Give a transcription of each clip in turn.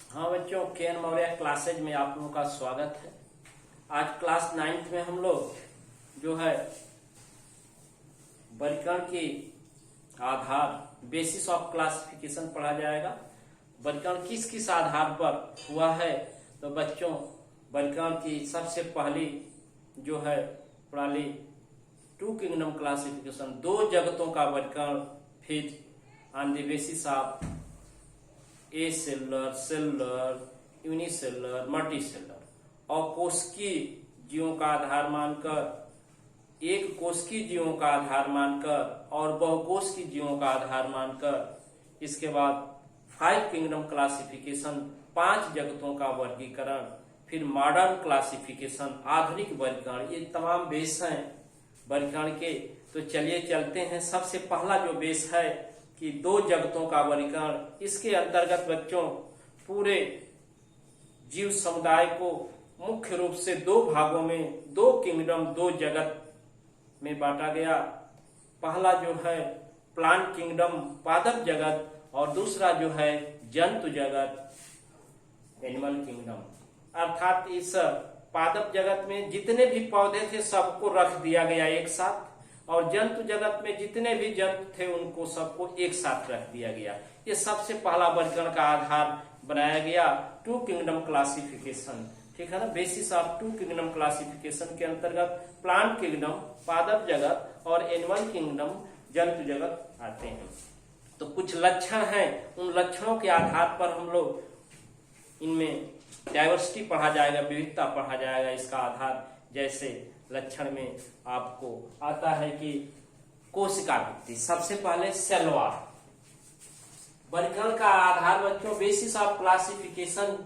हाँ बच्चों, K. N.. Maurya classes में आप लोगों का स्वागत है। आज क्लास 9th में हम लोग जो है वर्गीकरण के आधार बेसिस ऑफ क्लासिफिकेशन पढ़ा जाएगा। वर्गीकरण किस किस आधार पर हुआ है, तो बच्चों वर्गीकरण की सबसे पहली जो है प्रणाली टू किंगडम क्लासिफिकेशन, दो जगतों का वर्गीकरण, फिर on the basis of A cellular, cellular, unicellular, multicellular, और कोशिकीय जीवों का आधार मानकर, एक कोशिकीय जीवों का आधार मानकर और बहुकोशिकीय जीवों का आधार मानकर, इसके बाद 5 किंगडम क्लासिफिकेशन, 5 जगतों का वर्गीकरण, फिर मॉडर्न क्लासिफिकेशन, आधुनिक वर्गीकरण। ये तमाम बेस हैं वर्गीकरण के। तो चलिए चलते हैं। सबसे पहला जो बेस है कि दो जगतों का वर्गीकरण। इसके अंतर्गत बच्चों पूरे जीव समुदाय को मुख्य रूप से दो भागों में, दो किंगडम, दो जगत में बांटा गया। पहला जो है प्लांट किंगडम, पादप जगत, और दूसरा जो है जंतु जगत, एनिमल किंगडम। अर्थात इस पादप जगत में जितने भी पौधे थे सबको रख दिया गया एक साथ, और जंतु जगत में जितने भी जंतु थे उनको सबको एक साथ रख दिया गया। ये सबसे पहला वर्गीकरण का आधार बनाया गया टू किंगडम क्लासिफिकेशन। ठीक है ना। Basis of two kingdom classification के अंतर्गत प्लांट किंगडम, पादप जगत, और एनिमल किंगडम, जंतु जगत आते हैं। तो कुछ लक्षण हैं, उन लक्षणों के आधार पर हम लोग इनमें डाइवर्सिटी पढ़ा जाएगा, विविधता पढ़ा जाएगा। इसका आधार जैसे लक्षण में आपको आता है कि कोशिका भित्ति। सबसे पहले सेल वॉल। वर्गीकरण का आधार बच्चों basis of classification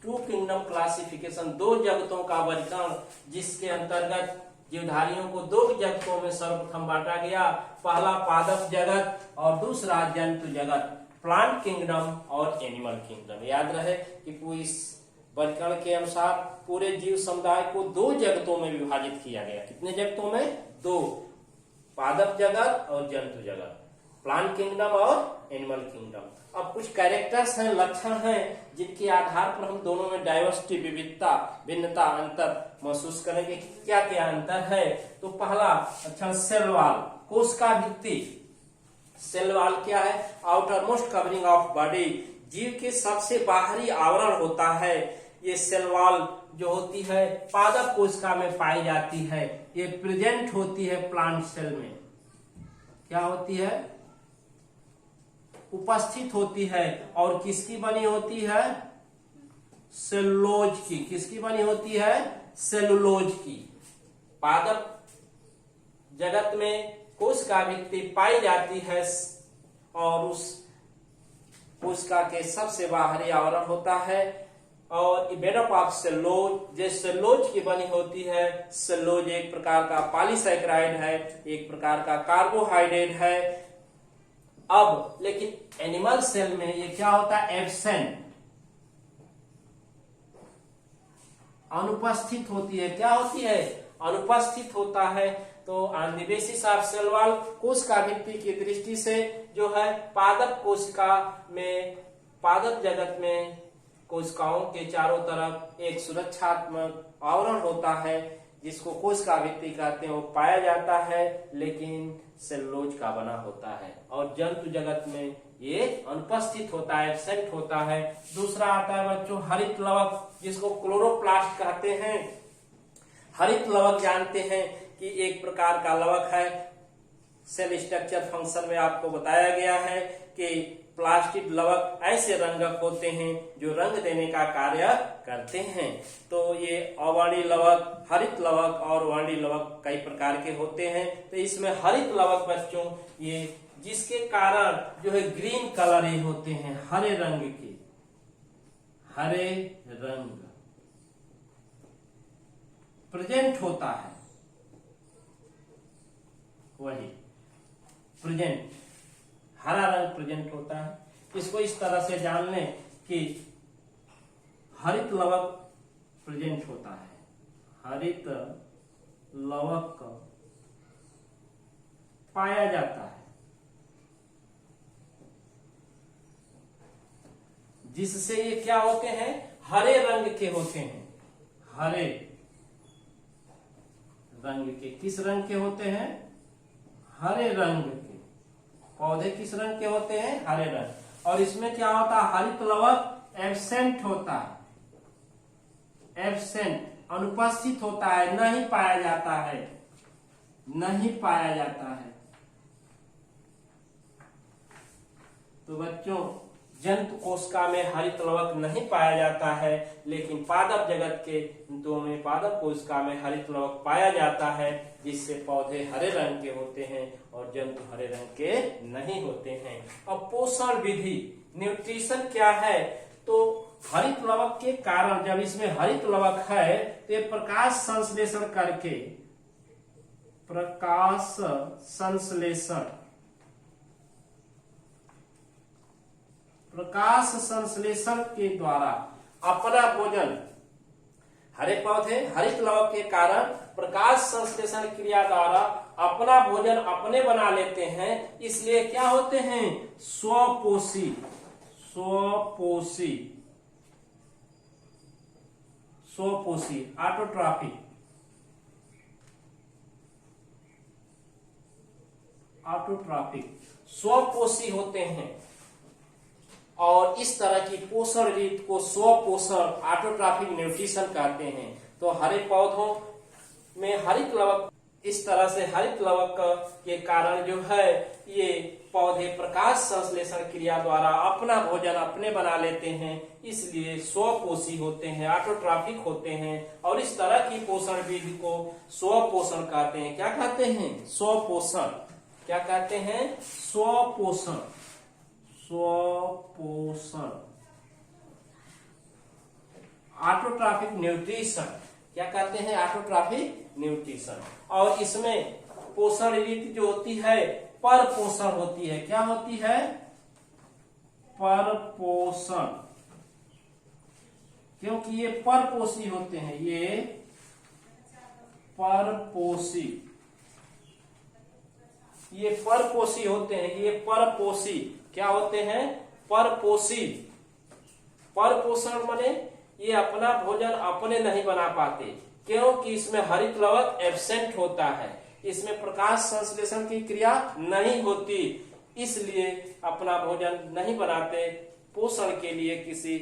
two kingdom classification, दो जगतों का वर्गीकरण, जिसके अंतर्गत जीवधारियों को दो जगतों में सर्वप्रथम बांटा गया। पहला पादप जगत और दूसरा जंतु जगत, प्लांट किंगडम और एनिमल किंगडम। याद रहे कि इस वर्गीकरण के अनुसार पूरे जीव समुदाय को दो जगतों में विभाजित किया गया। कितने जगतों में? दो, पादप जगत और जंतु जगत, प्लांट किंगडम और एनिमल किंगडम। अब कुछ कैरेक्टर्स हैं, लक्षण हैं, जिनके आधार पर हम दोनों में डाइवर्सिटी, विविधता, भिन्नता, अंतर महसूस करेंगे। क्या क्या अंतर है? तो पहला लक्षण सेल वॉल, कोशिका भित्ति। सेल वॉल क्या है? Outer most covering of body, जीव के सबसे बाहरी आवरण होता है। ये सेल वॉल जो होती है पादप कोशिका में पाई जाती है। ये प्रेजेंट होती है प्लांट सेल में। क्या होती है? उपस्थित होती है। और किसकी बनी होती है? सेलुलोज की। किसकी बनी होती है? सेलुलोज की। पादप जगत में कोशिका भित्ति पाई जाती है और उस कोशिका के सबसे बाहरी आवरण होता है, और मेड अप ऑफ सेलुलोज। जो सेलुलोज की बनी होती है, सेलुलोज एक प्रकार का पॉलीसैकेराइड है, एक प्रकार का कार्बोहाइड्रेट है। अब लेकिन एनिमल सेल में ये क्या होता है? एब्सेंट, अनुपस्थित होती है। क्या होती है? अनुपस्थित होता है। तो on the basis of cell wall, कोशिका भित्ति की दृष्टि से जो है पादप कोशिका में, पादप जगत में कोशिकाओं के चारों तरफ एक सुरक्षात्मक आवरण होता है जिसको कोशिका भित्ति कहते हैं, वो पाया जाता है, लेकिन सेलुलोज का बना होता है। और जंतु जगत में ये अनुपस्थित होता है, एब्सेंट होता है। दूसरा आता है बच्चों हरित लवक, जिसको क्लोरोप्लास्ट कहते हैं। हरित लवक जानते हैं कि एक प्रकार का लवक है। सेल स्ट्रक्चर फंक्शन में आपको बताया गया है कि प्लास्टिड लवक ऐसे रंगक होते हैं जो रंग देने का कार्य करते हैं। तो ये अवर्णीय लवक, हरित लवक और वर्णीय लवक कई प्रकार के होते हैं। तो इसमें हरित लवक बच्चों ये जिसके कारण जो है ग्रीन कलर ये होते हैं, हरे रंग के, हरे रंग प्रेजेंट होता है। वही प्रेजेंट, हरा रंग प्रेजेंट होता है। इसको इस तरह से जान लें कि हरित लवक प्रेजेंट होता है, हरित लवक पाया जाता है। जिससे ये क्या होते हैं, हरे रंग के होते हैं। हरे रंग के, किस रंग के होते हैं, हरे रंग के। पौधे किस रंग के होते हैं, हरे रंग। और इसमें क्या होता है, हरित लवक एब्सेंट होता है, एब्सेंट अनुपस्थित होता है, नहीं पाया जाता है, नहीं पाया जाता है। तो बच्चों जंतु कोशिका में हरित लवक नहीं पाया जाता है, लेकिन पादप जगत के जंतुओं में पादप कोशिका में हरित लवक पाया जाता है, जिससे पौधे हरे रंग के होते हैं और जंतु हरे रंग के नहीं होते हैं। अब पोषण विधि, न्यूट्रिशन क्या है, तो हरित लवक के कारण, जब इसमें हरित लवक है तो ये प्रकाश संश्लेषण करके, प्रकाश संश्लेषण, प्रकाश संश्लेषण के द्वारा अपना भोजन, हरे पौधे हरित लवक के कारण प्रकाश संश्लेषण क्रिया द्वारा अपना भोजन अपने बना लेते हैं, इसलिए क्या होते हैं, स्वपोषी, स्वपोषी, स्वपोषी, ऑटोट्रॉफिक, ऑटोट्रॉफिक, स्वपोषी होते हैं। और इस तरह की पोषण रीत को स्वपोषण, ऑटोट्रॉफिक न्यूट्रिशन कहते हैं। तो हरे पौधों में हरित लवक, इस तरह से हरित लवक के कारण जो है ये पौधे प्रकाश संश्लेषण क्रिया द्वारा अपना भोजन अपने बना लेते हैं, इसलिए स्वपोषी होते हैं, ऑटोट्रॉफिक होते हैं। और इस तरह की पोषण विधि को स्वपोषण कहते हैं। क्या कहते हैं, स्वपोषण। क्या कहते हैं, स्वपोषण, स्वपोषण। ऑटोट्रॉफिक न्यूट्रिशन, क्या कहते हैं, ऑटोट्रॉफिक न्यूट्रिशन। और इसमें पोषण रीति जो होती है पर पोषण होती है। क्या होती है, पर पोषण, क्योंकि ये परपोषी होते हैं, ये परपोषी, ये परपोषी होते हैं, ये परपोषी क्या होते हैं, परपोषी। परपोषण माने ये अपना भोजन अपने नहीं बना पाते, क्योंकि इसमें हरित लवक एब्सेंट होता है, इसमें प्रकाश संश्लेषण की क्रिया नहीं होती, इसलिए अपना भोजन नहीं बनाते, पोषण के लिए किसी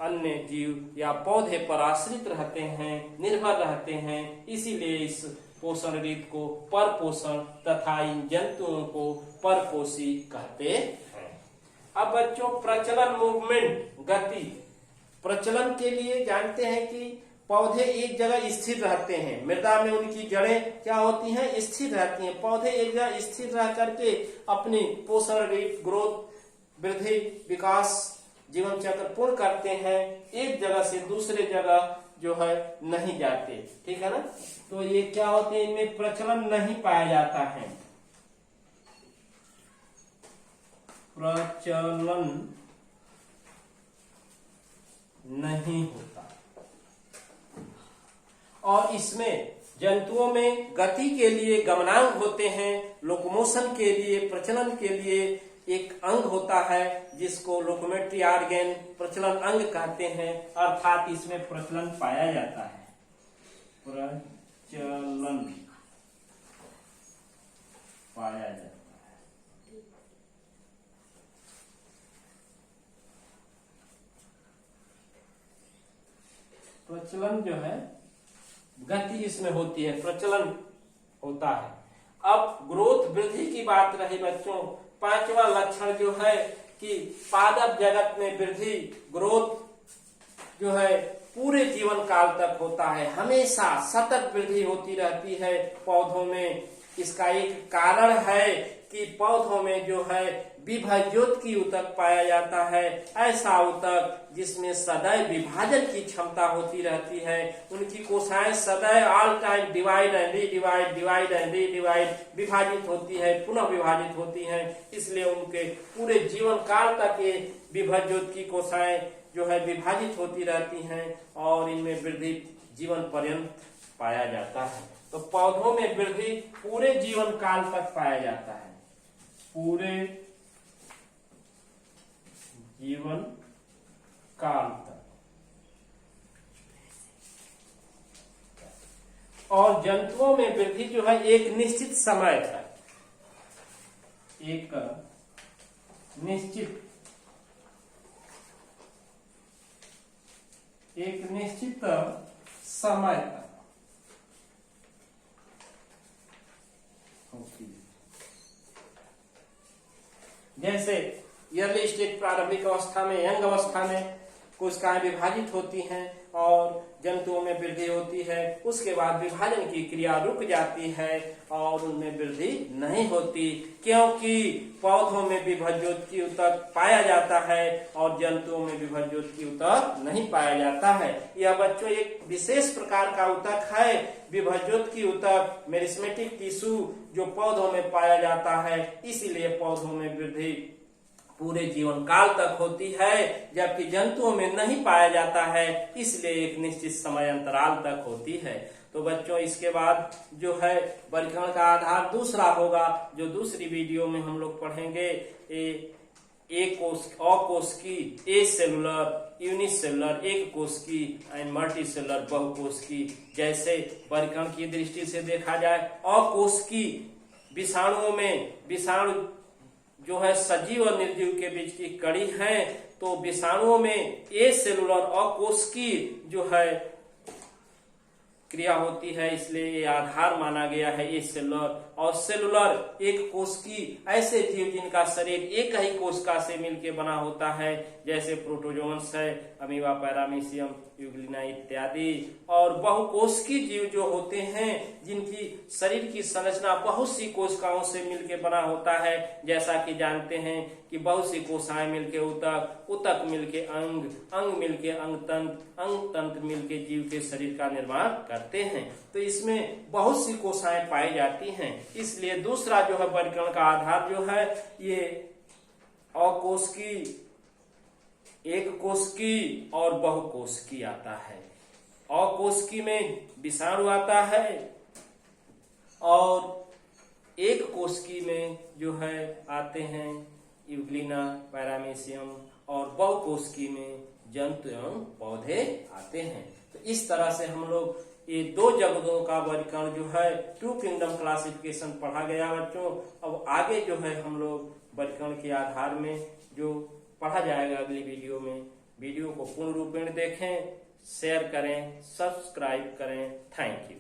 अन्य जीव या पौधे पर आश्रित रहते हैं, निर्भर रहते हैं। इसीलिए इस पोषण रीत को परपोषण तथा इन जंतुओं को परपोषी कहते हैं। अब बच्चों प्रचलन, मूवमेंट, गति। प्रचलन के लिए जानते हैं कि पौधे एक जगह स्थिर रहते हैं, मृदा में उनकी जड़ें क्या होती हैं, स्थिर रहती हैं। पौधे एक जगह स्थिर रह करके अपनी पोषण रीत, ग्रोथ, वृद्धि, विकास, जीवन चक्र पूर्ण करते हैं, एक जगह से दूसरे जगह जो है नहीं जाते। ठीक है ना, तो ये क्या होते हैं, इनमें प्रचलन नहीं पाया जाता है, प्रचलन नहीं होता। और इसमें जंतुओं में गति के लिए गमनांग होते हैं, लोकोमोशन के लिए, प्रचलन के लिए एक अंग होता है जिसको लोकोमेट्री ऑर्गन, प्रचलन अंग कहते हैं, अर्थात इसमें प्रचलन पाया जाता है, प्रचलन पाया जाता है। प्रचलन जो है, गति इसमें होती है, प्रचलन होता है। अब ग्रोथ, वृद्धि की बात रही बच्चों, पांचवा लक्षण जो है कि पादप जगत में वृद्धि, ग्रोथ जो है पूरे जीवन काल तक होता है, हमेशा सतत वृद्धि होती रहती है पौधों में। इसका एक कारण है कि पौधों में जो है विभज्योत ऊतक पाया जाता है, ऐसा ऊतक जिसमें सदैव विभाजन की क्षमता होती रहती है। उनकी कोशिकाएं सदैव all time divide and redivide, divide and redivide, विभाजित होती है, पुनः विभाजित होती हैं। इसलिए उनके पूरे जीवन काल तक ये विभज्योत की कोशिकाएं जो है विभाजित होती रहती हैं और इनमें वृद्धि जीवन पर्यंत पाया जाता है। तो पौधों में वृद्धि पूरे जीवन काल तक पाया जाता है, पूरे जीवन काल तक। और जंतुओं में वृद्धि जो है एक निश्चित समय तक, एक निश्चित समय तक होती है। जैसे अर्ली स्टेज प्रारंभिक अवस्था में, यंग अवस्था में कोशिकाएं विभाजित होती हैं और जंतुओं में वृद्धि होती है, उसके बाद विभाजन की क्रिया रुक जाती है और उनमें वृद्धि नहीं होती, क्योंकि पौधों में विभज्योति ऊतक पाया जाता है और जंतुओं में विभज्योति ऊतक नहीं पाया जाता है। यह बच्चों एक विशेष प्रकार का ऊतक है, विभज्योति ऊतक, मेरिस्मेटिक टिश्यू, जो पौधों में पाया जाता है, इसीलिए पौधों में वृद्धि पूरे जीवन काल तक होती है, जबकि जंतुओं में नहीं पाया जाता है, इसलिए एक निश्चित समय अंतराल तक होती है। तो बच्चों इसके बाद जो है वर्गीकरण का आधार दूसरा होगा, जो दूसरी वीडियो में हम लोग पढ़ेंगे। अकोशिकी, ए सेलुलर, यूनिसेलुलर, एक कोशिकी एंड मल्टीसेलुलर, बहुकोशिकी। जैसे वर्गीकरण की दृष्टि से देखा जाए, अकोशिकी विषाणुओं में, विषाणु जो है सजीव और निर्जीव के बीच की कड़ी है, तो विषाणुओं में ए सेलुलर अकोशिकी जो है क्रिया होती है, इसलिए ये आधार माना गया है ए सेलुलर। और सेलुलर एक कोशिकी ऐसे जीव जिनका शरीर एक ही कोशिका से मिलकर बना होता है, जैसे प्रोटोजोन्स है, अमीबा, पैरामीशियम, यूग्लिना इत्यादि। और बहुकोशिकी जीव जो होते हैं, जिनकी शरीर की संरचना बहुत सी कोशिकाओं से मिलकर बना होता है, जैसा कि जानते हैं कि बहुत सी कोशिकाएं मिलकर ऊतक, ऊतक मिलकर अंग, अंग मिलकर अंगतंत्र, अंगतंत्र मिलकर जीव के शरीर का निर्माण करते हैं। तो इसमें बहुत सी कोशिकाएं पाई जाती हैं, इसलिए दूसरा जो है वर्गीकरण का आधार जो है ये अकोशिकी, एक कोशिकी और बहुकोशिकी आता है। अकोशिकी में विषाणु आता है और एक कोशिकी में जो है आते हैं यूग्लिना, पैरामीशियम, और बहुकोशिकी में जंतु एवं पौधे आते हैं। तो इस तरह से हम लोग ये दो जगहों का वर्गीकरण जो है टू किंगडम क्लासिफिकेशन पढ़ा गया बच्चों। अब आगे जो है हम लोग वर्गीकरण के आधार में जो पढ़ा जाएगा अगली वीडियो में। वीडियो को पूर्ण रूपेण देखें, शेयर करें, सब्सक्राइब करें। Thank you.